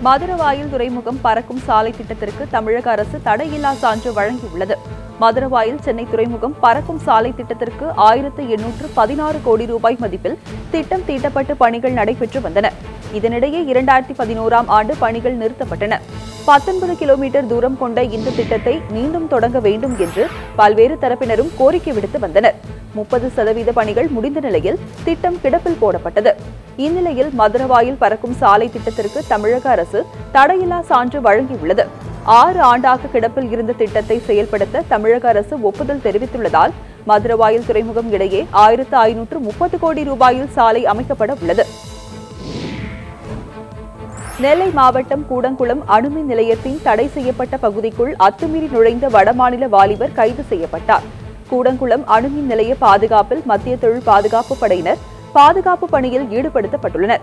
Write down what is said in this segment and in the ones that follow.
மதுரவாயில் துறைமுகம் பறக்கும் சாலை திட்டத்திற்கு தமிழக அரசு தடையில்லா சான்று வழங்கியுள்ளது. மதுரவாயில் சென்னை துறைமுகம் பறக்கும் சாலை திட்டத்திற்கு 1816 கோடி ரூபாய் மதிப்பில் திட்டம் தீட்டப்பட்டு பணிகள் நடைபெற்று வந்தன. இதனிடையே 2011ஆம் ஆண்டு பணிகள் நிறுத்தப்பட்டன. 19 கிலோமீட்டர் தூரம் கொண்ட இந்த திட்டத்தை மீண்டும் தொடங்க வேண்டும் என்று பல்வேறு தரப்பினரும் கோரிக்கை விடுத்து வந்தனர். 30% பணிகள் முடிந்த நிலையில் திட்டம் கிடப்பில் போடப்பட்டது. இந்நிலையில் மதுரவாயில் பறக்கும் சாலை திட்டத்திற்கு தமிழக அரசு தடையில்லா சான்று வழங்கியுள்ளது. 6 ஆண்டாக கிடப்பில் இருந்த திட்டத்தை செயல்படுத்த தமிழக அரசு ஒப்புதல் தெரிவித்துள்ளதால் மதுரவாயில் துறைமுகம் இடையே 1530 கோடி ரூபாயில் சாலை அமைக்கப்பட உள்ளது. நெல்லை மாவட்டம் கூடங்குளம் அணுமின் நிலையத்தின் தடை செய்யப்பட்ட பகுதிக்குள் அத்துமீறி நுழைந்த வடமாநில வாலிபர் கைது செய்யப்பட்டார். கூடங்குளம் அணுமின் நிலைய பாதுகாப்பில் மத்திய தொழில் பாதுகாப்பு படையினர் பாதுகாப்பு பணியில் ஈடுபடுத்தப்பட்டுள்ளனர்.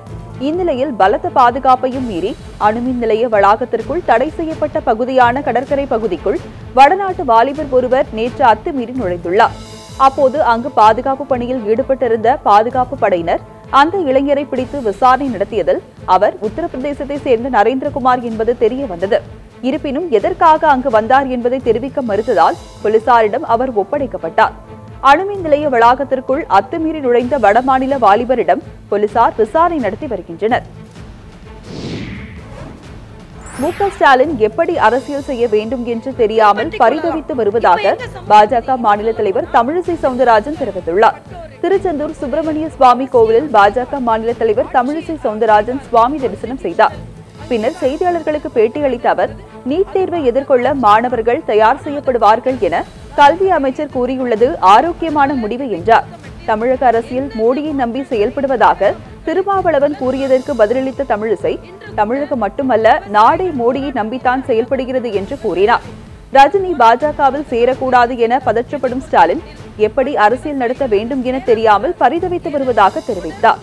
இந்நிலையில் பலத்த பாதுகாப்பையும் மீறி அணுமின் நிலைய வளாகத்திற்குள் தடை செய்யப்பட்ட பகுதியான கடற்கரை பகுதிக்குள் வடநாட்டு வாலிபர் ஒருவர் நேற்று அத்துமீறி நுழைந்துள்ளார். அப்போது அங்கு பாதுகாப்பு பணியில் ஈடுபட்டிருந்த பாதுகாப்பு படையினர் அந்த இளைஞரை பிடித்து விசாரணை நடத்தியதில் அவர் உத்தரப்பிரதேசத்தை சேர்ந்த நரேந்திரகுமார் என்பது தெரிய வந்தது. இருப்பினும் எதற்காக அங்கு வந்தார் என்பதை தெரிவிக்க மறுத்ததால் போலீசாரிடம் அவர் ஒப்படைக்கப்பட்டார். அணுமின் நிலைய வளாகத்திற்குள் அத்துமீறி நுழைந்த வடமாநில வாலிபரிடம் போலீசார் விசாரணை நடத்தி வருகின்றனர். மு.க. ஸ்டாலின் எப்படி அரசியல் செய்ய வேண்டும் என்று தெரியாமல் பரிதவித்து வருவதாக பாஜக மாநில தலைவர் தமிழிசை சவுந்தரராஜன் தெரிவித்துள்ளார். திருச்செந்தூர் சுப்பிரமணிய சுவாமி கோவிலில் பாஜக மாநில தலைவர் தமிழிசை சவுந்தரராஜன் சுவாமி தரிசனம் செய்தார். பின்னர் செய்தியாளர்களுக்கு பேட்டியளித்த அவர், நீட் தேர்வை எதிர்கொள்ள மாணவர்கள் தயார் செய்யப்படுவார்கள் என கல்வி அமைச்சர் கூறியுள்ளது ஆரோக்கியமான முடிவு என்றார். தமிழக அரசியல் மோடியை நம்பி செயல்படுவதாக திருமாவளவன் கூறியதற்கு பதிலளித்த தமிழிசை, தமிழகம் மட்டுமல்ல நாடே மோடியை நம்பித்தான் செயல்படுகிறது என்று கூறினார். ரஜினி பாஜகவில் சேரக்கூடாது என பதற்றப்படும் ஸ்டாலின் எப்படி அரசியல் நடத்த வேண்டும் என தெரியாமல் பரிதவித்து வருவதாக தெரிவித்தார்.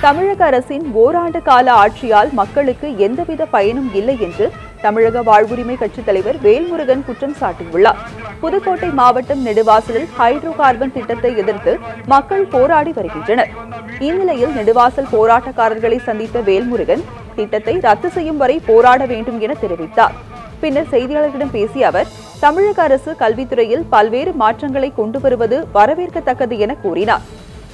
தமிழக அரசின் ஓராண்டு கால ஆட்சியால் மக்களுக்கு எந்தவித பயனும் இல்லை என்று தமிழக வாழ்வுரிமை கட்சித் தலைவர் வேல்முருகன் குற்றம் சாட்டியுள்ளார். புதுக்கோட்டை மாவட்டம் நெடுவாசலில் ஹைட்ரோ கார்பன் திட்டத்தை எதிர்த்து மக்கள் போராடி வருகின்றனர். இந்நிலையில் நெடுவாசல் போராட்டக்காரர்களை சந்தித்த வேல்முருகன் திட்டத்தை ரத்து செய்யும் வரை போராட வேண்டும் என தெரிவித்தார். பின்னர் செய்தியாளர்களிடம் பேசிய அவர், தமிழக அரசு கல்வித்துறையில் பல்வேறு மாற்றங்களை கொண்டு வருவது வரவேற்கத்தக்கது என கூறினார்.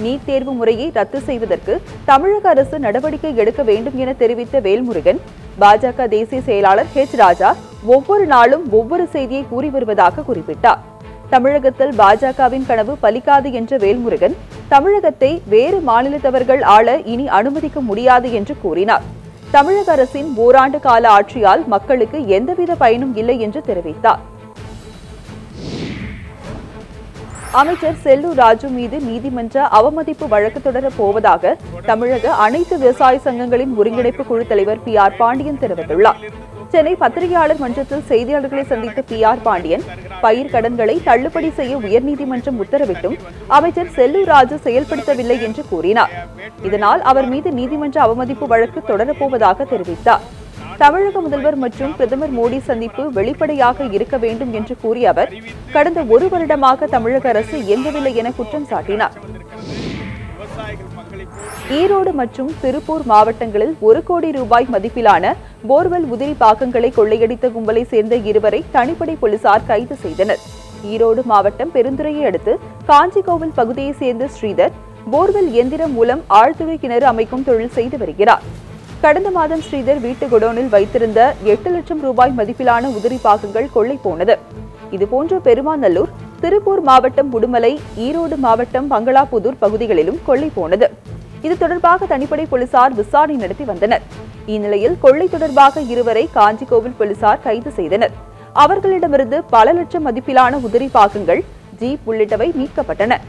நீட் தேர்வு முறையை ரத்து செய்வதற்கு தமிழக அரசு நடவடிக்கை எடுக்க வேண்டும் என தெரிவித்த வேல்முருகன், பாஜக தேசிய செயலாளர் ஹெச் ராஜா ஒவ்வொரு நாளும் ஒவ்வொரு செய்தியை கூறி வருவதாக குறிப்பிட்டார். தமிழகத்தில் பாஜகவின் கனவு பலிக்காது என்ற வேல்முருகன், தமிழகத்தை வேறு மாநிலத்தவர்கள் ஆள இனி அனுமதிக்க முடியாது என்று கூறினார். தமிழக அரசின் ஓராண்டு கால ஆட்சியால் மக்களுக்கு எந்தவித பயனும் இல்லை என்று தெரிவித்தார். அமைச்சர் செல்லூர் ராஜு மீது நீதிமன்ற அவமதிப்பு வழக்கு தொடரப் போவதாக தமிழக அனைத்து விவசாய சங்கங்களின் ஒருங்கிணைப்பு குழு தலைவர் PR பாண்டியன் தெரிவித்துள்ளார். சென்னை பத்திரிகையாளர் மன்றத்தில் செய்தியாளர்களை சந்தித்த PR பாண்டியன், பயிர் கடன்களை தள்ளுபடி செய்ய உயர்நீதிமன்றம் உத்தரவிட்டும் அமைச்சர் செல்லூர் ராஜு செயல்படுத்தவில்லை என்று கூறினார். இதனால் அவர் மீது நீதிமன்ற அவமதிப்பு வழக்கு தொடரப்போவதாக தெரிவித்தார். தமிழக முதல்வர் மற்றும் பிரதமர் மோடி சந்திப்பு வெளிப்படையாக இருக்க வேண்டும் என்று கூறிய அவர், கடந்த 1 வருடமாக தமிழக அரசு இயங்கவில்லை என குற்றம் சாட்டினார். ஈரோடு மற்றும் திருப்பூர் மாவட்டங்களில் 1 கோடி ரூபாய் மதிப்பிலான போர்வெல் உதிரி பாகங்களை கொள்ளையடித்த கும்பலை சேர்ந்த 2வரை தனிப்படை போலீசார் கைது செய்தனர். ஈரோடு மாவட்டம் பெருந்துறையை அடுத்து காஞ்சிகோவில் பகுதியை சேர்ந்த ஸ்ரீதர் போர்வெல் இயந்திரம் மூலம் ஆழ்துளை கிணறு அமைக்கும் தொழில் செய்து வருகிறார். கடந்த மாதம் ஸ்ரீதர் வீட்டு குடோனில் வைத்திருந்த 8 லட்சம் ரூபாய் மதிப்பிலான உதிரி பாகங்கள் கொள்ளை போனது. இதுபோன்று பெருமாநல்லூர், திருப்பூர் மாவட்டம் உடுமலை, ஈரோடு மாவட்டம் பங்களாபுதூர் பகுதிகளிலும் கொள்ளை போனது. இது தொடர்பாக தனிப்படை போலீசார் விசாரணை நடத்தி வந்தனர். இந்நிலையில் கொள்ளை தொடர்பாக 2வரை காஞ்சிகோவில் போலீசார் கைது செய்தனர். அவர்களிடமிருந்து பல லட்சம் மதிப்பிலான உதிரி பாகங்கள், ஜீப் உள்ளிட்டவை மீட்கப்பட்டன.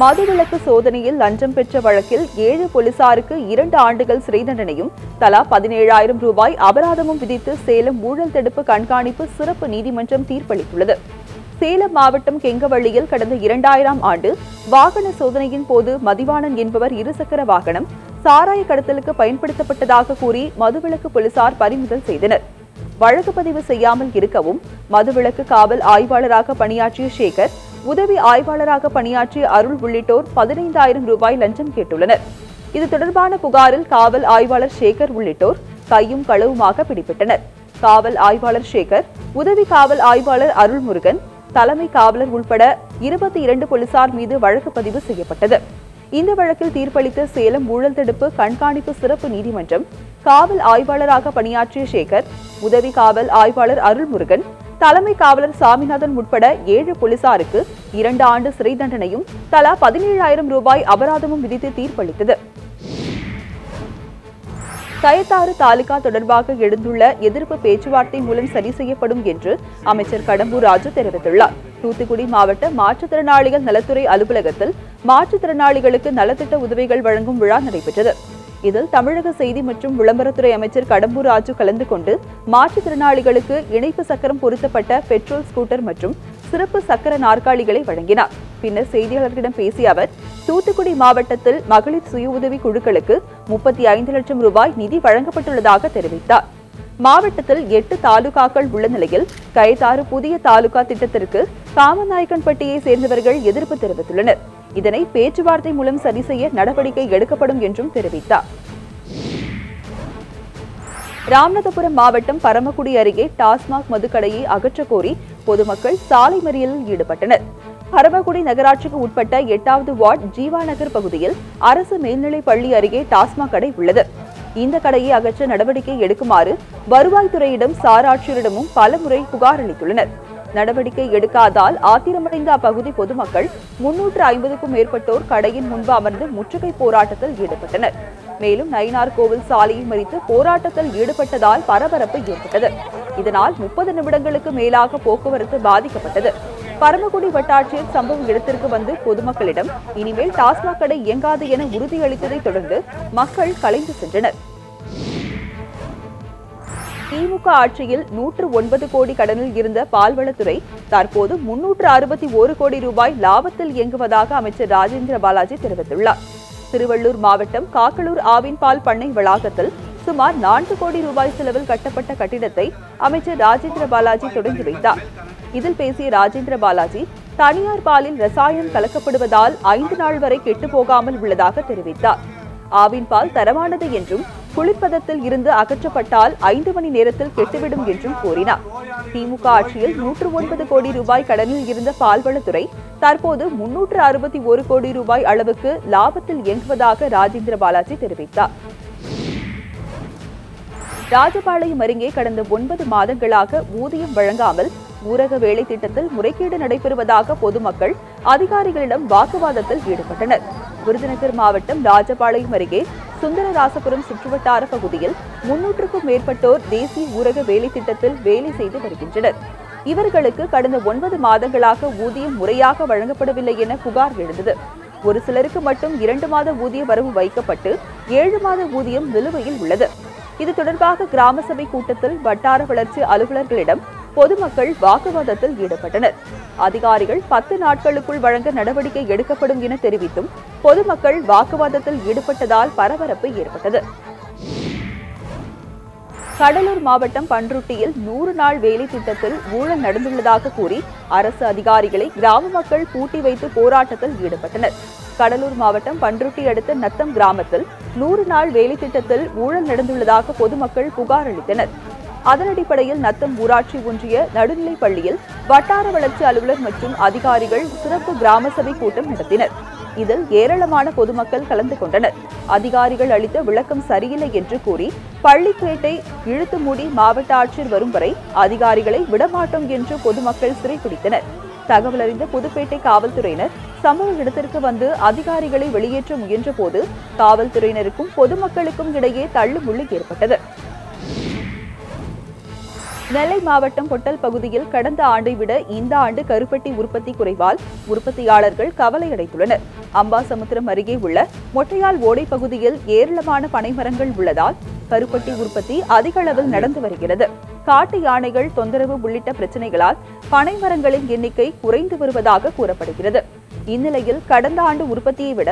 மதுவிலக்கு சோதனையில் லஞ்சம் பெற்ற வழக்கில் 7 போலீசாருக்கு 2 ஆண்டுகள் சிறை தண்டனையும் தலா 17,000 ரூபாய் அபராதமும் விதித்து சேலம் ஊழல் தடுப்பு கண்காணிப்பு சிறப்பு நீதிமன்றம் தீர்ப்பளித்துள்ளது. சேலம் மாவட்டம் கெங்கவள்ளியில் கடந்த 2000ஆம் ஆண்டு வாகன சோதனையின் போது மதிவாணன் என்பவர் இருசக்கர வாகனம் சாராய கடத்தலுக்கு பயன்படுத்தப்பட்டதாக கூறி மதுவிலக்கு போலீசார் பறிமுதல் செய்தனர். வழக்கு பதிவு செய்யாமல் இருக்கவும் மதுவிலக்கு காவல் ஆய்வாளராக பணியாற்றிய சேகர், உதவி ஆய்வாளராக பணியாற்றிய அருள் உள்ளிட்டோர் 15,000 ரூபாய் லஞ்சம் கேட்டுள்ளனர். இது தொடர்பான புகாரில் காவல் ஆய்வாளர் சேகர் உள்ளிட்டோர் கையும் களவுமாக பிடிபட்டனர். காவல் ஆய்வாளர் சேகர், உதவி காவல் ஆய்வாளர் அருள்முருகன், தலைமை காவலர் உட்பட 22 போலீசார் மீது வழக்கு பதிவு செய்யப்பட்டது. இந்த வழக்கில் தீர்ப்பளித்த சேலம் ஊழல் தடுப்பு கண்காணிப்பு சிறப்பு நீதிமன்றம் காவல் ஆய்வாளராக பணியாற்றிய சேகர், உதவி காவல் ஆய்வாளர் அருள்முருகன், தலைமை காவலர் சாமிநாதன் உட்பட 7 போலீசாருக்கு 2 ஆண்டு சிறை தண்டனையும் தலா 17,000 ரூபாய் அபராதமும் விதித்து தீர்ப்பளித்தது. கயத்தாறு தாலுகா தொடர்பாக எழுந்துள்ள எதிர்ப்பு பேச்சுவார்த்தை மூலம் சரி செய்யப்படும் என்று அமைச்சர் கடம்பூர் ராஜு தெரிவித்துள்ளார். தூத்துக்குடி மாவட்ட மாற்றுத்திறனாளிகள் நலத்துறை அலுவலகத்தில் மாற்றுத்திறனாளிகளுக்கு நலத்திட்ட உதவிகள் வழங்கும் விழா நடைபெற்றது. இதில் தமிழக செய்தி மற்றும் விளம்பரத்துறை அமைச்சர் கடம்பூர் ராஜு கலந்து கொண்டு மாற்றுத்திறனாளிகளுக்கு இணைப்பு சக்கரம் பொருத்தப்பட்ட பெட்ரோல் ஸ்கூட்டர் மற்றும் சிறப்பு சக்கர நாற்காலிகளை வழங்கினார். பின்னர் செய்தியாளர்களிடம் பேசிய அவர், தூத்துக்குடி மாவட்டத்தில் மகளிர் சுய உதவி குழுக்களுக்கு 35 லட்சம் ரூபாய் நிதி வழங்கப்பட்டுள்ளதாக தெரிவித்தார். மாவட்டத்தில் 8 தாலுகாக்கள் உள்ள நிலையில் கயத்தாறு புதிய தாலுகா திட்டத்திற்கு காமநாயக்கன்பட்டியை சேர்ந்தவர்கள் எதிர்ப்பு தெரிவித்துள்ளனர். இதனை பேச்சுவார்த்தை மூலம் சரி செய்ய நடவடிக்கை எடுக்கப்படும் என்றும் தெரிவித்தார். ராமநாதபுரம் மாவட்டம் பரமக்குடி அருகே டாஸ்மாக் மதுக்கடையை அகற்றக் கோரி பொதுமக்கள் சாலை மறியலில் ஈடுபட்டனர். பரமக்குடி நகராட்சிக்கு உட்பட்ட 8வது வார்டு ஜீவா நகர் பகுதியில் அரசு மேல்நிலைப் பள்ளி அருகே டாஸ்மாக் கடை உள்ளது. இந்த கடையை அகற்ற நடவடிக்கை எடுக்குமாறு வருவாய்த்துறையிடம் சார் ஆட்சியரிடமும் பலமுறை புகார் அளித்துள்ளனர். நடவடிக்கை எடுக்காதால் ஆத்திரமடைந்த அப்பகுதி பொதுமக்கள் 350க்கும் மேற்பட்டோர் கடையின் முன்பு அமர்ந்து முற்றுகை போராட்டத்தில் ஈடுபட்டனர். மேலும் நயினார் கோவில் சாலையை மறித்து போராட்டத்தில் ஈடுபட்டதால் பரபரப்பு ஏற்பட்டது. இதனால் 30 நிமிடங்களுக்கு மேலாக போக்குவரத்து பாதிக்கப்பட்டது. பரமக்குடி வட்டாட்சியர் சம்பவ இடத்திற்கு வந்து பொதுமக்களிடம் இனிமேல் டாஸ்மாக் கடை இயங்காது என உறுதியளித்ததை தொடர்ந்து மக்கள் கலைந்து சென்றனர். திமுக ஆட்சியில் 109 கோடி கடனில் இருந்த பால்வளத்துறை தற்போது 361 கோடி ரூபாய் லாபத்தில் இயங்குவதாக அமைச்சர் ராஜேந்திர பாலாஜி தெரிவித்துள்ளார். திருவள்ளூர் மாவட்டம் காக்கலூர் ஆவின் பால் பண்ணை வளாகத்தில் சுமார் 4 கோடி ரூபாய் செலவில் கட்டப்பட்ட கட்டிடத்தை அமைச்சர் ராஜேந்திர பாலாஜி தொடங்கி வைத்தார். இதில் பேசிய ராஜேந்திர பாலாஜி, தனியார் பாலில் ரசாயனம் கலக்கப்படுவதால் 5 நாள் வரை கெட்டுப்போகாமல் உள்ளதாக தெரிவித்தார். ஆவின் பால் தரமானது என்றும் குளிர்பதத்தில் இருந்து அகற்றப்பட்டால் 5 மணி நேரத்தில் கெட்டுவிடும் என்றும் கூறினார். திமுக ஆட்சியில் 109 கோடி ரூபாய் கடனில் இருந்த பால்வளத்துறை தற்போது 361 கோடி ரூபாய் அளவுக்கு லாபத்தில் இயங்குவதாக ராஜேந்திர பாலாஜி தெரிவித்தார். ராஜபாளையம் அருகே கடந்த 9 மாதங்களாக ஊதியம் வழங்காமல் ஊரக வேலை திட்டத்தில் முறைகேடு நடைபெறுவதாக பொதுமக்கள் அதிகாரிகளிடம் வாக்குவாதத்தில் ஈடுபட்டனர். விருதுநகர் மாவட்டம் ராஜபாளையம் அருகே சுந்தரராசபுரம் சுற்றுவட்டார பகுதியில் 300க்கும் மேற்பட்டோர் தேசிய ஊரக வேலை திட்டத்தில் வேலை செய்து வருகின்றனர். இவர்களுக்கு கடந்த 9 மாதங்களாக ஊதியம் முறையாக வழங்கப்படவில்லை என புகார் எழுந்தது. ஒரு சிலருக்கு மட்டும் 2 மாத ஊதிய வரவு வைக்கப்பட்டு 7 மாத ஊதியம் நிலுவையில் உள்ளது. இது தொடர்பாக கிராம சபை கூட்டத்தில் வட்டார வளர்ச்சி அலுவலர்களிடம் பொதுமக்கள் வாக்குவாதத்தில் ஈடுபட்டனர். அதிகாரிகள் 10 நாட்களுக்குள் வழங்க நடவடிக்கை எடுக்கப்படும் என தெரிவித்தும் பொதுமக்கள் வாக்குவாதத்தில் ஈடுபட்டதால் பரபரப்பு ஏற்பட்டது. கடலூர் மாவட்டம் பன்ருட்டியில் 100 நாள் வேலை திட்டத்தில் ஊழல் நடந்துள்ளதாக கூறி அரசு அதிகாரிகளை கிராம மக்கள் பூட்டி வைத்து போராட்டத்தில் ஈடுபட்டனர். கடலூர் மாவட்டம் பன்ருட்டி அடுத்த நத்தம் கிராமத்தில் 100 நாள் வேலை திட்டத்தில் ஊழல் நடந்துள்ளதாக பொதுமக்கள் புகார் அளித்தனர். அதன் அடிப்படையில் நத்தம் ஊராட்சி ஒன்றிய நடுநிலைப் பள்ளியில் வட்டார வளர்ச்சி அலுவலர் மற்றும் அதிகாரிகள் சிறப்பு கிராம சபை கூட்டம் நடத்தினர். இதில் ஏராளமான பொதுமக்கள் கலந்து கொண்டனர். அதிகாரிகள் அளித்த விளக்கம் சரியில்லை என்று கூறி பள்ளிக்கேட்டை இழுத்து மூடி மாவட்ட ஆட்சியர் வரும் வரை அதிகாரிகளை விடமாட்டோம் என்று பொதுமக்கள் சிறைபிடித்தனர். தகவல் அறிந்த புதுப்பேட்டை காவல்துறையினர் சம்பவ இடத்திற்கு வந்து அதிகாரிகளை வெளியேற்ற முயன்ற போது காவல்துறையினருக்கும் பொதுமக்களுக்கும் இடையே தள்ளுமுள்ளு ஏற்பட்டது. நெல்லை மாவட்டம் பொட்டல் பகுதியில் கடந்த ஆண்டை விட இந்த ஆண்டு கருப்பட்டி உற்பத்தி குறைவால் உற்பத்தியாளர்கள் கவலையடைந்துள்ளனர். அம்பாசமுத்திரம் அருகே உள்ள மொட்டையால் ஓடை பகுதியில் ஏராளமான பனைமரங்கள் உள்ளதால் கருப்பட்டி உற்பத்தி அதிக அளவில் நடந்து வருகிறது. காட்டு யானைகள் தொந்தரவு உள்ளிட்ட பிரச்சனைகளால் பனைமரங்களின் எண்ணிக்கை குறைந்து வருவதாக கூறப்படுகிறது. இந்நிலையில் கடந்த ஆண்டு உற்பத்தியை விட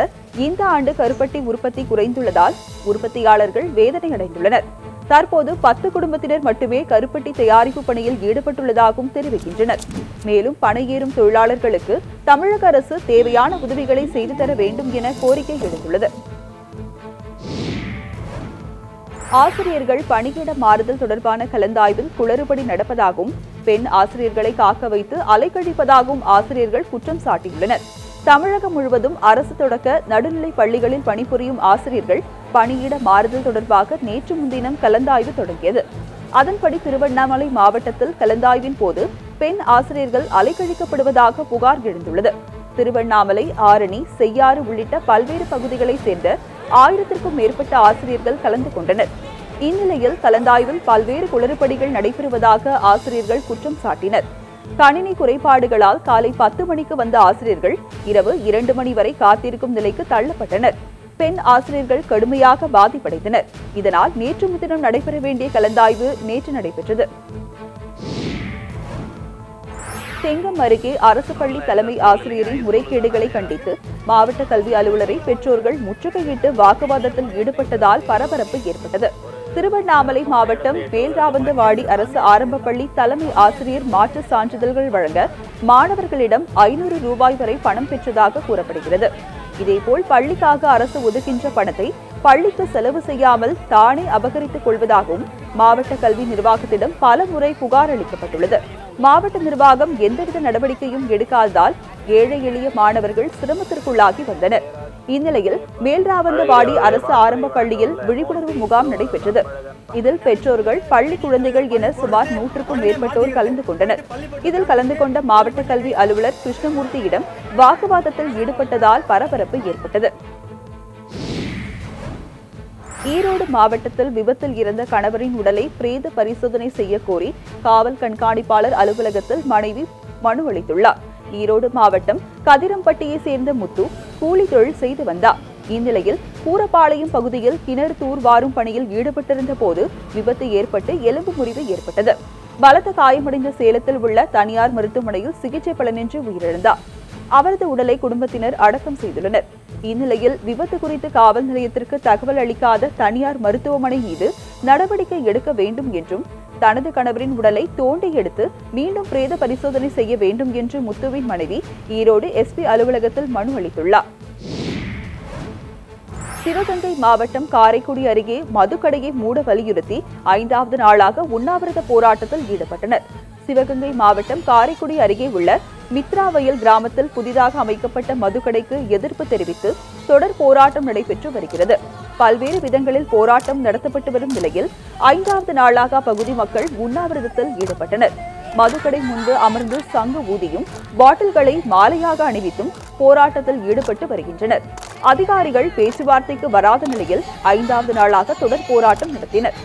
இந்த ஆண்டு கருப்பட்டி உற்பத்தி குறைந்துள்ளதால் உற்பத்தியாளர்கள் வேதனை அடைந்துள்ளனர். தற்போது 10 குடும்பத்தினர் மட்டுமே கருப்பட்டி தயாரிப்பு பணியில் ஈடுபட்டுள்ளதாகவும் தெரிவிக்கின்றனர். மேலும் பனை ஏறும் தொழிலாளர்களுக்கு தமிழக அரசு தேவையான உதவிகளை செய்து தர வேண்டும் என கோரிக்கை எழுந்துள்ளது. ஆசிரியர்கள் பணியிட மாறுதல் தொடர்பான கலந்தாய்வில் குளறுபடி நடப்பதாகவும் பெண் ஆசிரியர்களை காக்க வைத்து அலைக்கழிப்பதாகவும் ஆசிரியர்கள் குற்றம் சாட்டியுள்ளனர். தமிழகம் முழுவதும் அரசு தொடக்க நடுநிலை பள்ளிகளில் பணிபுரியும் ஆசிரியர்கள் பணியிட மாறுதல் தொடர்பாக நேற்று முன்தினம் கலந்தாய்வு தொடங்கியது. அதன்படி திருவண்ணாமலை மாவட்டத்தில் கலந்தாய்வின் போது பெண் ஆசிரியர்கள் அலைக்கழிக்கப்படுவதாக புகார் எழுந்துள்ளது. திருவண்ணாமலை, ஆரணி, செய்யாறு உள்ளிட்ட பல்வேறு பகுதிகளைச் சேர்ந்த 1000க்கும் மேற்பட்ட ஆசிரியர்கள் கலந்து கொண்டனர். இந்நிலையில் கலந்தாய்வில் பல்வேறு குளறுபடிகள் நடைபெறுவதாக ஆசிரியர்கள் குற்றம் சாட்டினர். கணினி குறைபாடுகளால் காலை 10 மணிக்கு வந்த ஆசிரியர்கள் இரவு 2 மணி வரை காத்திருக்கும் நிலைக்கு தள்ளப்பட்டனர். பெண் ஆசிரியர்கள் கடுமையாக பாதிப்படைந்தனர். இதனால் நேற்று முன்தினம் நடைபெற வேண்டிய கலந்தாய்வு நேற்று நடைபெற்றது. செங்கம் அருகே அரசு பள்ளி தலைமை ஆசிரியரின் முறைகேடுகளை கண்டித்து மாவட்ட கல்வி அலுவலரை பெற்றோர்கள் முற்றுகையிட்டு வாக்குவாதத்தில் ஈடுபட்டதால் பரபரப்பு ஏற்பட்டது. திருவண்ணாமலை மாவட்டம் வேல்ராவந்தவாடி அரசு ஆரம்ப பள்ளி தலைமை ஆசிரியர் மாற்று சான்றிதழ்கள் வழங்க மாணவர்களிடம் 500 ரூபாய் வரை பணம் பெற்றதாக கூறப்படுகிறது. இதேபோல் பள்ளிக்காக அரசு ஒதுக்கின்ற பணத்தை பள்ளிக்கு செலவு செய்யாமல் தானே அபகரித்துக் கொள்வதாகவும் மாவட்ட கல்வி நிர்வாகத்திடம் பல முறை புகார் அளிக்கப்பட்டுள்ளது. மாவட்ட நிர்வாகம் எந்தவித நடவடிக்கையும் எடுக்காததால் ஏழை எளிய மாணவர்கள் சிரமத்திற்குள்ளாகி வந்தனர். இந்நிலையில் மேல்ராவந்தவாடி அரசு ஆரம்ப பள்ளியில் விழிப்புணர்வு முகாம் நடைபெற்றது. இதில் பெற்றோர்கள், பள்ளி குழந்தைகள் என சுமார் 100க்கும் மேற்பட்டோர் கலந்து கொண்டனர். இதில் கலந்து கொண்ட மாவட்ட கல்வி அலுவலர் கிருஷ்ணமூர்த்தியிடம் வாக்குவாதத்தில் ஈடுபட்டதால் பரபரப்பு ஏற்பட்டது. ஈரோடு மாவட்டத்தில் விபத்தில் இறந்த கணவரின் உடலை பிரேத பரிசோதனை செய்ய கோரி காவல் கண்காணிப்பாளர் அலுவலகத்தில் மனைவி மனு அளித்துள்ளார். ஈரோடு மாவட்டம் கதிரம்பட்டியை சேர்ந்த முத்து கூலி தொழில் செய்து வந்தார். இந்நிலையில் கூரப்பாளையம் பகுதியில் கிணறு தூர்வாரும் பணியில் ஈடுபட்டிருந்த போது விபத்து ஏற்பட்டு எலும்பு முறிவு ஏற்பட்டது. பலத்த காயமடைந்த சேலத்தில் உள்ள தனியார் மருத்துவமனையில் சிகிச்சை பலனின்றி உயிரிழந்தார். அவரது உடலை குடும்பத்தினர் அடக்கம் செய்துள்ளனர். இந்நிலையில் விபத்து குறித்து காவல் நிலையத்திற்கு தகவல் அளிக்காத தனியார் மருத்துவமனை மீது நடவடிக்கை எடுக்க வேண்டும் என்றும் தனது கணவரின் உடலை தோண்டி எடுத்து மீண்டும் பிரேத பரிசோதனை செய்ய வேண்டும் என்று முத்துவின் மனைவி ஈரோடு எஸ்பி அலுவலகத்தில் மனு அளித்துள்ளார். சிவகங்கை மாவட்டம் காரைக்குடி அருகே மதுக்கடையை மூட வலியுறுத்தி 5வது நாளாக உண்ணாவிரத போராட்டத்தில் ஈடுபட்டனர். சிவகங்கை மாவட்டம் காரைக்குடி அருகே உள்ள மித்ராவயல் கிராமத்தில் புதிதாக அமைக்கப்பட்ட மதுக்கடைக்கு எதிர்ப்பு தெரிவித்து தொடர் போராட்டம் நடைபெற்று வருகிறது. பல்வேறு விதங்களில் போராட்டம் நடத்தப்பட்டு வரும் நிலையில் 5வது நாளாக அப்பகுதி மக்கள் உண்ணாவிரதத்தில் ஈடுபட்டனர். மதுக்கடை முன்பு அமர்ந்து சங்கு ஊதியும் பாட்டில்களை மாலையாக அணிவித்தும் போராட்டத்தில் ஈடுபட்டு வருகின்றனர். அதிகாரிகள் பேச்சுவார்த்தைக்கு வராத நிலையில் 5வது நாளாக தொடர் போராட்டம் நடத்தினர்.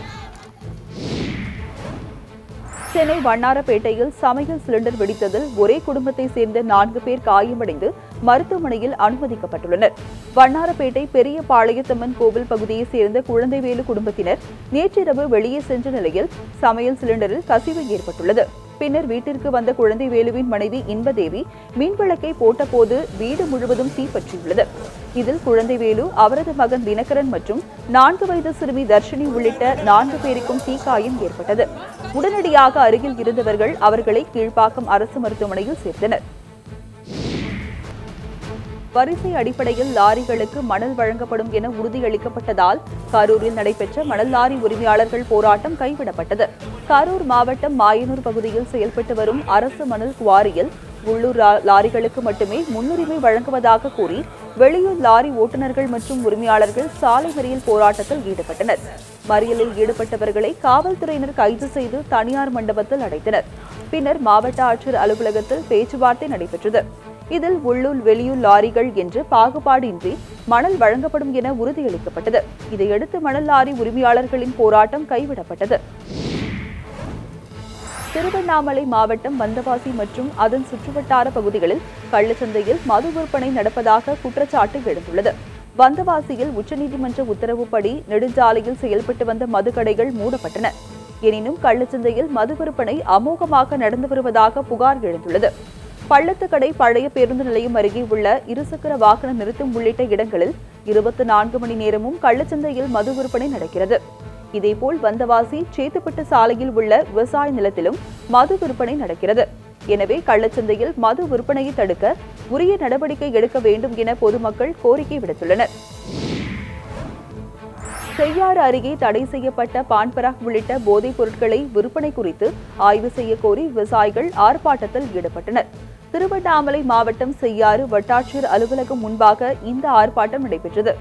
சென்னை வண்ணாரப்பேட்டையில் சமையல் சிலிண்டர் வெடித்ததில் ஒரே குடும்பத்தை சேர்ந்த 4 பேர் காயமடைந்து மருத்துவமனையில் அனுமதிக்கப்பட்டுள்ளனர். வண்ணாரப்பேட்டை பெரிய பாளையத்தம்மன் கோவில் பகுதியை சேர்ந்த குழந்தைவேலு குடும்பத்தினர் நேற்றிரவு வெளியே சென்ற நிலையில் சமையல் சிலிண்டரில் கசிவு ஏற்பட்டுள்ளது. பின்னர் வீட்டிற்கு வந்த குழந்தைவேலுவின் மனைவி இன்பதேவி மின்விளக்கை போட்டபோது வீடு முழுவதும் தீப்பற்றியுள்ளது. இதில் குழந்தைவேலு, அவரது மகன் தினகரன் மற்றும் 4 வயது சிறுமி தர்ஷினி உள்ளிட்ட 4 பேருக்கும் தீக்காயம் ஏற்பட்டது. உடனடியாக அருகில் இருந்தவர்கள் அவர்களை கீழ்ப்பாக்கம் அரசு மருத்துவமனையில் சேர்த்தனர். வரிசை அடிப்படையில் லாரிகளுக்கு மணல் வழங்கப்படும் என உறுதியளிக்கப்பட்டதால் கரூரில் நடைபெற்ற மணல் லாரி உரிமையாளர்கள் போராட்டம் கைவிடப்பட்டது. கரூர் மாவட்டம் மாயனூர் பகுதியில் செயல்பட்டு வரும் அரசு மணல் குவாரியில் உள்ளூர் லாரிகளுக்கு மட்டுமே முன்னுரிமை வழங்குவதாக கூறி வெளியூர் லாரி ஓட்டுநர்கள் மற்றும் உரிமையாளர்கள் சாலை மறியல் போராட்டத்தில் ஈடுபட்டனர். மறியலில் ஈடுபட்டவர்களை காவல்துறையினர் கைது செய்து தனியார் மண்டபத்தில் அடைத்தனர். பின்னர் மாவட்ட ஆட்சியர் அலுவலகத்தில் பேச்சுவார்த்தை நடைபெற்றது. இதில் உள்ளூர் வெளியூர் லாரிகள் என்று பாகுபாடின்றி மணல் வழங்கப்படும் என உறுதியளிக்கப்பட்டது. இதையடுத்து மணல் லாரி உரிமையாளர்களின் போராட்டம் கைவிடப்பட்டது. திருவண்ணாமலை மாவட்டம் வந்தவாசி மற்றும் அதன் சுற்றுவட்டார பகுதிகளில் கள்ளச்சந்தையில் மது விற்பனை நடப்பதாக குற்றச்சாட்டு எழுந்துள்ளது. வந்தவாசியில் உச்சநீதிமன்ற உத்தரவுப்படி நெடுஞ்சாலையில் செயல்பட்டு வந்த மதுக்கடைகள் மூடப்பட்டன. எனினும் கள்ளச்சந்தையில் மது விற்பனை அமோகமாக நடந்து வருவதாக புகார் எழுந்துள்ளது. பள்ளத்துக்கடை பழைய பேருந்து நிலையம் அருகே உள்ள இருசக்கர வாகன நிறுத்தம் உள்ளிட்ட இடங்களில் 24 மணி நேரமும் கள்ளச்சந்தையில் மது விற்பனை நடக்கிறது. இதேபோல் வந்தவாசி சேத்துப்பட்டு சாலையில் உள்ள விவசாய நிலத்திலும் மது விற்பனை நடக்கிறது. எனவே கள்ளச்சந்தையில் மது விற்பனையை தடுக்க உரிய நடவடிக்கை எடுக்க வேண்டும் என பொதுமக்கள் கோரிக்கை விடுத்துள்ளனர். செய்யாறு அருகே தடை செய்யப்பட்ட பான்பராக் உள்ளிட்ட போதைப் பொருட்களை விற்பனை குறித்து ஆய்வு செய்ய கோரி விவசாயிகள் ஆர்ப்பாட்டத்தில் ஈடுபட்டனர். திருவண்ணாமலை மாவட்டம் செய்யாறு வட்டாட்சியர் அலுவலகம் முன்பாக இந்த ஆர்ப்பாட்டம் நடைபெற்றது.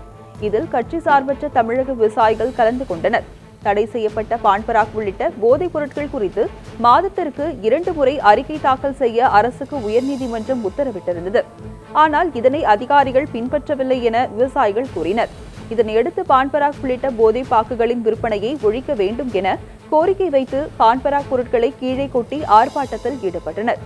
இதில் கட்சி சார்பற்ற தமிழக விவசாயிகள் கலந்து கொண்டனர். தடை செய்யப்பட்ட பான்பராக் உள்ளிட்ட போதைப் பொருட்கள் குறித்து மாதத்திற்கு 2 முறை அறிக்கை தாக்கல் செய்ய அரசுக்கு உயர்நீதிமன்றம் உத்தரவிட்டிருந்தது. ஆனால் இதனை அதிகாரிகள் பின்பற்றவில்லை என விவசாயிகள் கூறினர். இதனையடுத்து பான்பராக் உள்ளிட்ட போதைப் பாக்குகளின் விற்பனையை ஒழிக்க வேண்டும் என கோரிக்கை வைத்து பான்பராக் பொருட்களை கீழே கொட்டி ஆர்ப்பாட்டத்தில் ஈடுபட்டனர்.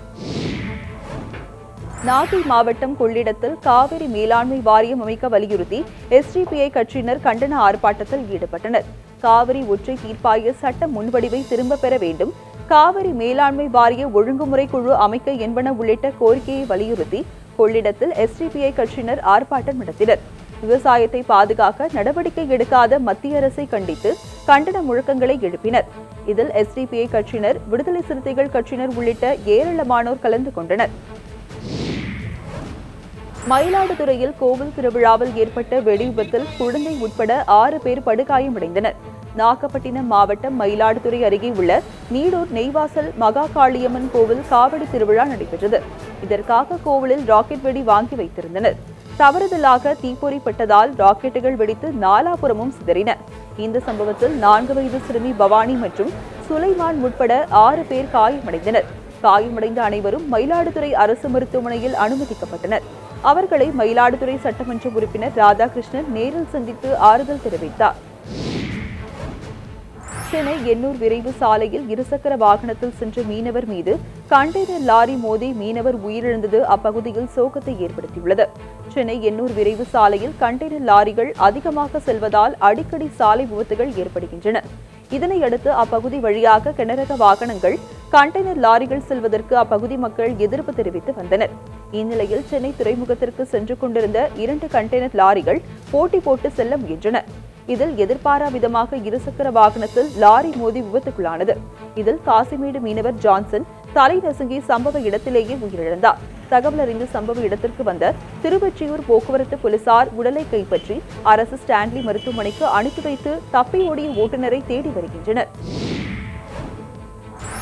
நாகை மாவட்டம் கொள்ளிடத்தில் காவிரி மேலாண்மை வாரியம் அமைக்க வலியுறுத்தி SDPI கட்சியினர் கண்டன ஆர்ப்பாட்டத்தில் ஈடுபட்டனர். காவிரி ஒற்றை தீர்ப்பாய சட்ட முன்வடிவை திரும்ப பெற வேண்டும், காவிரி மேலாண்மை வாரிய ஒழுங்குமுறை குழு அமைக்க என்பன உள்ளிட்ட கோரிக்கையை வலியுறுத்தி கொள்ளிடத்தில் SDPI கட்சியினர் ஆர்ப்பாட்டம் நடத்தினர். விவசாயத்தை பாதுகாக்க நடவடிக்கை எடுக்காத மத்திய அரசை கண்டித்து கண்டன முழக்கங்களை எழுப்பினர். இதில் SDPI கட்சியினர், விடுதலை சிறுத்தைகள் கட்சியினர் உள்ளிட்ட ஏராளமானோர் கலந்து கொண்டனர். மயிலாடுதுறையில் கோவில் திருவிழாவில் ஏற்பட்ட வெடிவிபத்தில் குழந்தை உட்பட 6 பேர் படுகாயமடைந்தனர். நாகப்பட்டினம் மாவட்டம் மயிலாடுதுறை அருகே உள்ள நீடூர் நெய்வாசல் மகா காளியம்மன் கோவில் காவடி திருவிழா நடைபெற்றது. இதற்காக கோவிலில் ராக்கெட் வெடி வாங்கி வைத்திருந்தனர். தவறுதலாக தீப்பொறி பட்டதால் ராக்கெட்டுகள் வெடித்து நாலாபுரமும் சிதறின. இந்த சம்பவத்தில் 4 வயது சிறுமி பவானி மற்றும் சுலைமான் உட்பட 6 பேர் காயமடைந்தனர். காயமடைந்த அனைவரும் மயிலாடுதுறை அரசு மருத்துவமனையில் அனுமதிக்கப்பட்டனர். அவர்களை மயிலாடுதுறை சட்டமன்ற உறுப்பினர் ராதாகிருஷ்ணன் நேரில் சந்தித்து ஆறுதல் தெரிவித்தார். சென்னை எண்ணூர் விரைவு சாலையில் இருசக்கர வாகனத்தில் சென்ற மீனவர் மீது கண்டெய்னர் லாரி மோதி மீனவர் உயிரிழந்தது அப்பகுதியில் சோகத்தை ஏற்படுத்தியுள்ளது. சென்னை எண்ணூர் விரைவு சாலையில் கண்டெய்னர் லாரிகள் அதிகமாக செல்வதால் அடிக்கடி சாலை விபத்துகள் ஏற்படுகின்றன. இதனையடுத்து அப்பகுதி வழியாக கனரக வாகனங்கள், கண்டெய்னர் லாரிகள் செல்வதற்கு அப்பகுதி மக்கள் எதிர்ப்பு தெரிவித்து வந்தனர். இந்நிலையில் சென்னை துறைமுகத்திற்கு சென்று கொண்டிருந்த 2 கண்டெய்னர் லாரிகள் போட்டி போட்டு செல்ல முயன்றன. இதில் எதிர்பாரா விதமாக இருசக்கர வாகனத்தில் லாரி மோதி விபத்துக்குள்ளானது. இதில் காசிமேடு மீனவர் ஜான்சன் தலை நசுங்கி சம்பவ இடத்திலேயே உயிரிழந்தார். தகவல் அறிந்து சம்பவ இடத்திற்கு வந்த திருவொற்றியூர் போக்குவரத்து போலீசார் உடலை கைப்பற்றி அரசு ஸ்டான்லி மருத்துவமனைக்கு அனுப்பி வைத்து தப்பியோடிய ஓட்டுநரை தேடி வருகின்றனர்.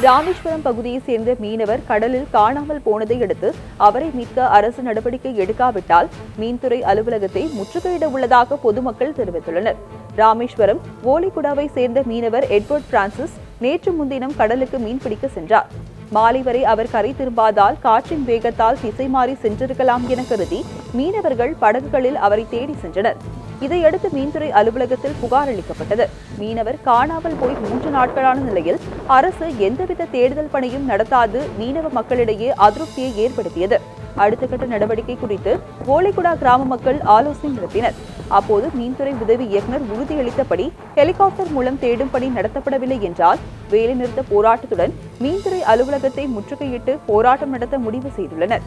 ராமேஸ்வரம் பகுதியைச் சேர்ந்த மீனவர் கடலில் காணாமல் போனதை அடுத்து அவரை மீட்க அரசு நடவடிக்கை எடுக்காவிட்டால் மீன்துறை அலுவலகத்தை முற்றுகையிட உள்ளதாக பொதுமக்கள் தெரிவித்துள்ளனர். ராமேஸ்வரம் ஓலிகுடாவை சேர்ந்த மீனவர் எட்வர்ட் பிரான்சிஸ் நேற்று முன்தினம் கடலுக்கு மீன்பிடிக்க சென்றார். மாலை வரை அவர் கரை திரும்பாதால் காற்றின் வேகத்தால் திசை மாறி சென்றிருக்கலாம் என கருதி மீனவர்கள் படகுகளில் அவரை தேடி சென்றனர். இதையடுத்து மீன்துறை அலுவலகத்தில் புகார் அளிக்கப்பட்டது. மீனவர் காணாமல் போய் 3 நாட்களான நிலையில் அரசு எந்தவித தேடுதல் பணியும் நடத்தாது மீனவ மக்களிடையே அதிருப்தியை ஏற்படுத்தியது. அடுத்த கட்ட நடவடிக்கை குறித்து ஓலிகுடா கிராம மக்கள் ஆலோசனை நடத்தினர். அப்போது மீன்துறை உதவி இயக்குநர் உறுதியளித்தபடி ஹெலிகாப்டர் மூலம் தேடும் பணி நடத்தப்படவில்லை என்றால் வேலைநிறுத்த போராட்டத்துடன் மீன்துறை அலுவலகத்தை முற்றுகையிட்டு போராட்டம் நடத்த முடிவு செய்துள்ளனர்.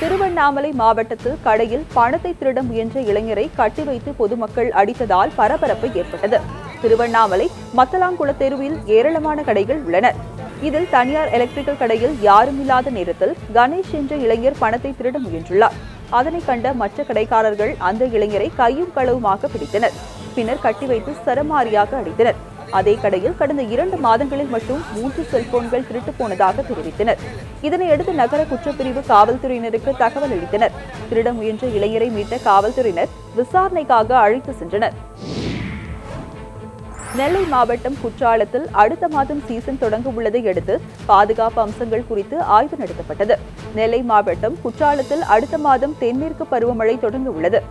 திருவண்ணாமலை மாவட்டத்தில் கடையில் பணத்தை திருட முயன்ற இளைஞரை கட்டி வைத்து பொதுமக்கள் அடித்ததால் பரபரப்பு ஏற்பட்டது. திருவண்ணாமலை மத்தலாங்குள தெருவில் ஏராளமான கடைகள் உள்ளன. இதில் தனியார் எலக்ட்ரிக்கல் கடையில் யாரும் இல்லாத நேரத்தில் கணேஷ் என்ற இளைஞர் பணத்தை திருட முயன்றுள்ளார். அதனை கண்ட மற்ற கடைக்காரர்கள் அந்த இளைஞரை கையும் களவுமாக பிடித்தனர். பின்னர் கட்டி வைத்து சரமாரியாக அடித்தனர். அதே கடையில் கடந்த 2 மாதங்களில் மட்டும் 3 செல்போன்கள் திருட்டு போனதாக தெரிவித்தனர். இதனையடுத்து நகர குற்றப்பிரிவு காவல்துறையினருக்கு தகவல் அளித்தனர். திருட முயன்ற இளைஞரை மீட்ட காவல்துறையினர் விசாரணைக்காக அழைத்து சென்றனர். நெல்லை மாவட்டம் குற்றாலத்தில் அடுத்த மாதம் சீசன் தொடங்க உள்ளதை அடுத்து பாதுகாப்பு அம்சங்கள் குறித்து ஆய்வு நடத்தப்பட்டது. நெல்லை மாவட்டம் குற்றாலத்தில் அடுத்த மாதம் தென்மேற்கு பருவமழை தொடங்க உள்ளது.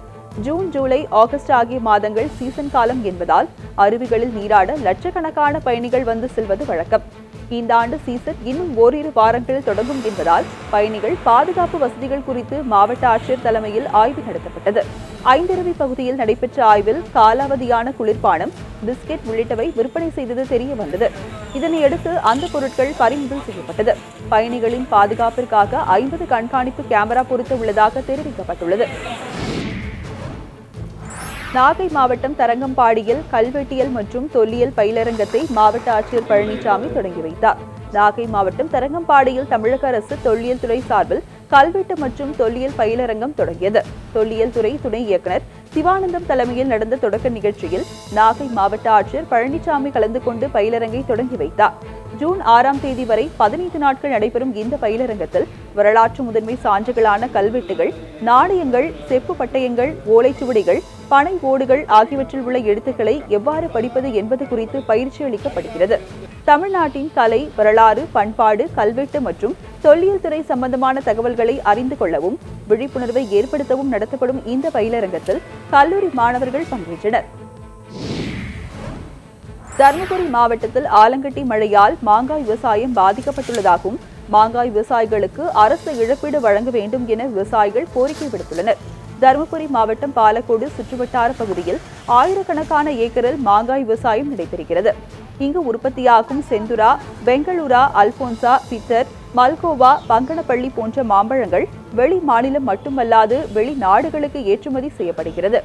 ஜூன், ஜூலை, ஆகஸ்ட் ஆகிய மாதங்கள் சீசன் காலம் என்பதால் அருவிகளில் நீராட லட்சக்கணக்கான பயணிகள் வந்து செல்வது வழக்கம். இந்த ஆண்டு சீசன் இன்னும் ஓரிரு வாரங்களில் தொடங்கும் என்பதால் பயணிகள் பாதுகாப்பு வசதிகள் குறித்து மாவட்ட ஆட்சியர் தலைமையில் ஆய்வு நடத்தப்பட்டது. ஐந்தருவி பகுதியில் நடைபெற்ற ஆய்வில் காலாவதியான குளிர்பானம், பிஸ்கெட் உள்ளிட்டவை விற்பனை செய்தது தெரிய வந்தது. இதனையடுத்து அந்த பொருட்கள் பறிமுதல் செய்யப்பட்டது. பயணிகளின் பாதுகாப்பிற்காக 50 கண்காணிப்பு கேமரா பொருத்த உள்ளதாக தெரிவிக்கப்பட்டுள்ளது. நாகை மாவட்டம் தரங்கம்பாடியில் கல்வெட்டியல் மற்றும் தொல்லியல் பயிலரங்கத்தை மாவட்ட ஆட்சியர் பழனிசாமி தொடங்கி வைத்தார். நாகை மாவட்டம் தரங்கம்பாடியில் தமிழக அரசு தொல்லியல் துறை சார்பில் கல்வெட்டு மற்றும் தொல்லியல் பயிலரங்கம் தொடங்கியது. தொல்லியல் துறை துணை இயக்குநர் சிவானந்தம் தலைமையில் நடந்த தொடக்க நிகழ்ச்சியில் நாகை மாவட்ட ஆட்சியர் பழனிசாமி கலந்து கொண்டு பயிலரங்கை தொடங்கி வைத்தார். ஜூன் 6ஆம் தேதி வரை 15 நாட்கள் நடைபெறும் இந்த பயிலரங்கத்தில் வரலாற்று முதன்மை சான்றுகளான கல்வெட்டுகள், நாணயங்கள், செப்பு பட்டயங்கள், ஓலைச்சுவடிகள், பனை ஓடுகள் ஆகியவற்றில் உள்ள எழுத்துக்களை எவ்வாறு படிப்பது என்பது குறித்து பயிற்சி அளிக்கப்படுகிறது. தமிழ்நாட்டின் கலை, வரலாறு, பண்பாடு, கல்வெட்டு மற்றும் தொல்லியல் துறை சம்பந்தமான தகவல்களை அறிந்து கொள்ளவும் விழிப்புணர்வை ஏற்படுத்தவும் நடத்தப்படும் இந்த பயிலரங்கத்தில் கல்லூரி மாணவர்கள் பங்கேற்றனர். தருமபுரி மாவட்டத்தில் ஆலங்கட்டி மழையால் மாங்காய் விவசாயம் பாதிக்கப்பட்டுள்ளதாகவும் மாங்காய் விவசாயிகளுக்கு அரசு இழப்பீடு வழங்க வேண்டும் என விவசாயிகள் கோரிக்கை விடுத்துள்ளனர். தருமபுரி மாவட்டம் பாலக்கோடு சுற்றுவட்டார பகுதியில் ஆயிரக்கணக்கான ஏக்கரில் மாங்காய் விவசாயம் நடைபெறுகிறது. இங்கு உற்பத்தியாகும் செந்துரா, பெங்களூரா, அல்போன்சா, பித்தர், மல்கோவா, பங்கனப்பள்ளி போன்ற மாம்பழங்கள் வெளி மாநிலம் மட்டுமல்லாது வெளிநாடுகளுக்கு ஏற்றுமதி செய்யப்படுகிறது.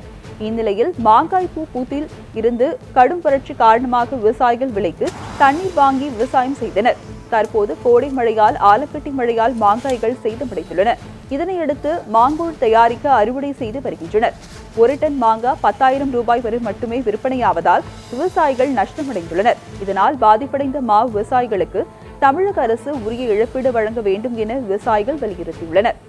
இந்நிலையில் மாங்காய் பூத்தில் இருந்து கடும் வறட்சி காரணமாக விவசாயிகள் விலைக்கு தண்ணீர் வாங்கி விவசாயம் செய்தனர். தற்போது கோடை மழையால் ஆலங்கட்டி மழையால் மாங்காய்கள் சேதமடைந்துள்ளன. இதனையடுத்து மாங்கூழ் தயாரிக்க அறுவடை செய்து வருகின்றனர். ஒரு டன் மாங்காய் 10,000 ரூபாய் வரை மட்டுமே விற்பனையாவதால் விவசாயிகள் நஷ்டமடைந்துள்ளனர். இதனால் பாதிப்படைந்த மா விவசாயிகளுக்கு தமிழக அரசு உரிய இழப்பீடு வழங்க வேண்டும் என விவசாயிகள் வலியுறுத்தியுள்ளனர்.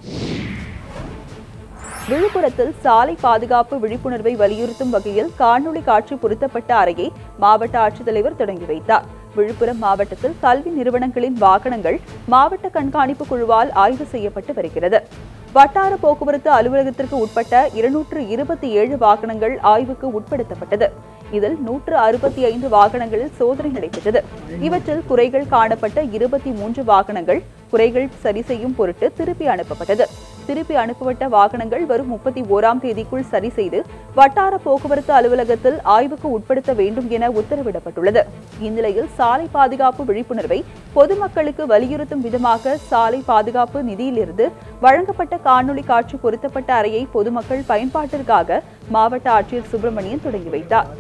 விழுப்புரத்தில் சாலை பாதுகாப்பு விழிப்புணர்வை வலியுறுத்தும் வகையில் காணொலி காட்சி பொருத்தப்பட்ட அறையை மாவட்ட ஆட்சித்தலைவர் தொடங்கி வைத்தார். விழுப்புரம் மாவட்டத்தில் கல்வி நிறுவனங்களின் வாகனங்கள் மாவட்ட கண்காணிப்பு குழுவால் ஆய்வு செய்யப்பட்டு வருகிறது. வட்டார போக்குவரத்து அலுவலகத்திற்கு உட்பட்ட 227 வாகனங்கள் ஆய்வுக்கு உட்படுத்தப்பட்டது. இதில் 165 வாகனங்களில் சோதனை நடைபெற்றது. இவற்றில் குறைகள் காணப்பட்ட 23 வாகனங்கள் குறைகள் சரி செய்யும் பொருட்டு திருப்பி அனுப்பப்பட்டது. திருப்பி அனுப்பப்பட்ட வாகனங்கள் வரும் 31ஆம் தேதிக்குள் சரி செய்து வட்டார போக்குவரத்து அலுவலகத்தில் ஆய்வுக்கு உட்படுத்த வேண்டும் என உத்தரவிடப்பட்டுள்ளது. இந்நிலையில் சாலை பாதுகாப்பு விழிப்புணர்வை பொதுமக்களுக்கு வலியுறுத்தும் விதமாக சாலை பாதுகாப்பு நிதியிலிருந்து வழங்கப்பட்ட காணொலி காட்சி பொருத்தப்பட்ட அறையை பொதுமக்கள் பயன்பாட்டிற்காக மாவட்ட ஆட்சியர் சுப்பிரமணியன் தொடங்கி வைத்தார்.